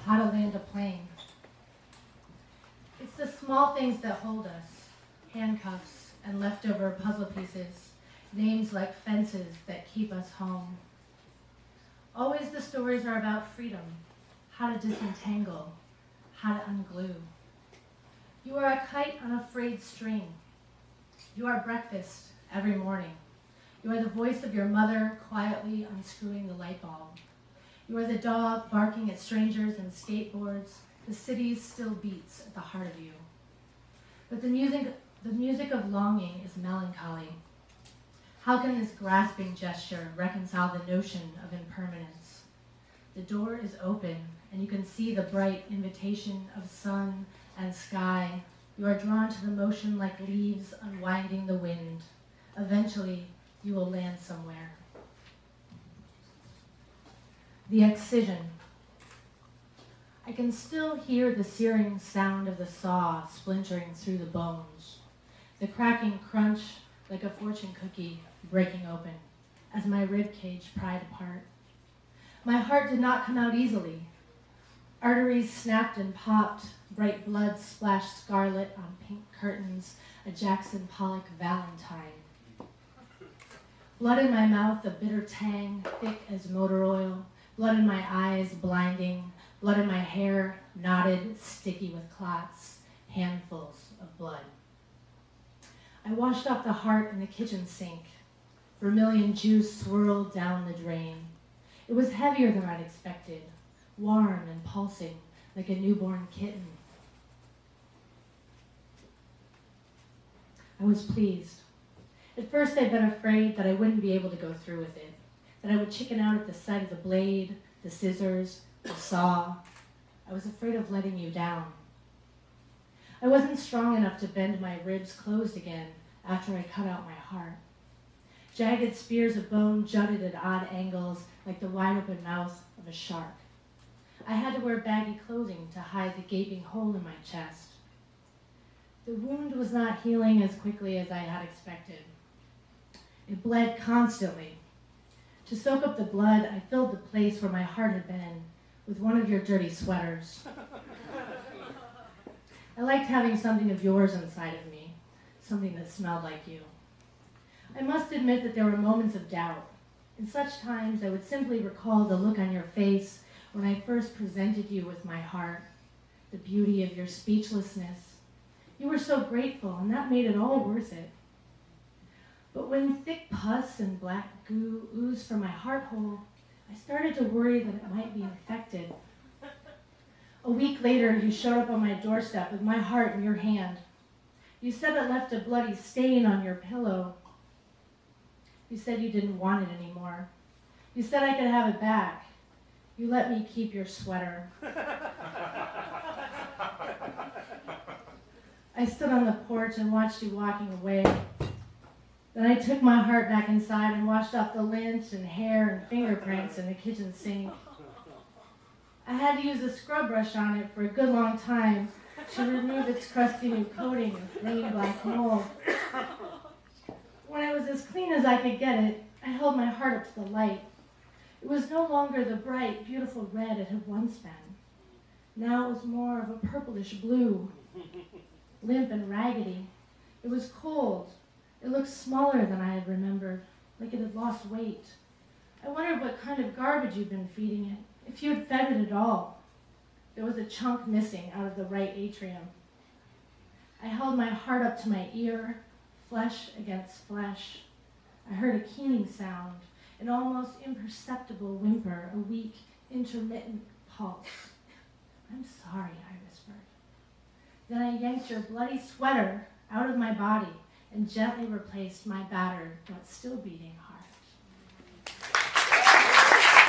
how to land a plane. It's the small things that hold us, handcuffs and leftover puzzle pieces, names like fences that keep us home. Always the stories are about freedom, how to disentangle, how to unglue. You are a kite on a frayed string. You are breakfast every morning. You are the voice of your mother quietly unscrewing the light bulb. You are the dog barking at strangers and skateboards. The city still beats at the heart of you. But the music of longing is melancholy. How can this grasping gesture reconcile the notion of impermanence? The door is open, and you can see the bright invitation of sun and sky. You are drawn to the motion like leaves unwinding the wind. Eventually, you will land somewhere. The excision. I can still hear the searing sound of the saw splintering through the bones, the cracking crunch like a fortune cookie breaking open as my rib cage pried apart. My heart did not come out easily. Arteries snapped and popped, bright blood splashed scarlet on pink curtains, a Jackson Pollock Valentine. Blood in my mouth, a bitter tang, thick as motor oil, blood in my eyes, blinding, blood in my hair, knotted, sticky with clots, handfuls of blood. I washed off the heart in the kitchen sink. Vermilion juice swirled down the drain. It was heavier than I'd expected, warm and pulsing like a newborn kitten. I was pleased. At first I'd been afraid that I wouldn't be able to go through with it, that I would chicken out at the sight of the blade, the scissors, the saw. I was afraid of letting you down. I wasn't strong enough to bend my ribs closed again after I cut out my heart. Jagged spears of bone jutted at odd angles like the wide-open mouth of a shark. I had to wear baggy clothing to hide the gaping hole in my chest. The wound was not healing as quickly as I had expected. It bled constantly. To soak up the blood, I filled the place where my heart had been with one of your dirty sweaters. I liked having something of yours inside of me, something that smelled like you. I must admit that there were moments of doubt. In such times, I would simply recall the look on your face when I first presented you with my heart, the beauty of your speechlessness. You were so grateful, and that made it all worth it. But when thick pus and black goo oozed from my heart hole, I started to worry that it might be infected. A week later, you showed up on my doorstep with my heart in your hand. You said it left a bloody stain on your pillow. You said you didn't want it anymore. You said I could have it back. You let me keep your sweater. I stood on the porch and watched you walking away. Then I took my heart back inside and washed off the lint and hair and fingerprints in the kitchen sink. I had to use a scrub brush on it for a good long time to remove its crusty new coating of green black mold. When I was as clean as I could get it, I held my heart up to the light. It was no longer the bright, beautiful red it had once been. Now it was more of a purplish blue, limp and raggedy. It was cold. It looked smaller than I had remembered, like it had lost weight. I wondered what kind of garbage you'd been feeding it, if you had fed it at all. There was a chunk missing out of the right atrium. I held my heart up to my ear, flesh against flesh. I heard a keening sound, an almost imperceptible whimper, a weak, intermittent pulse. "I'm sorry," I whispered. Then I yanked your bloody sweater out of my body and gently replaced my battered but still beating heart.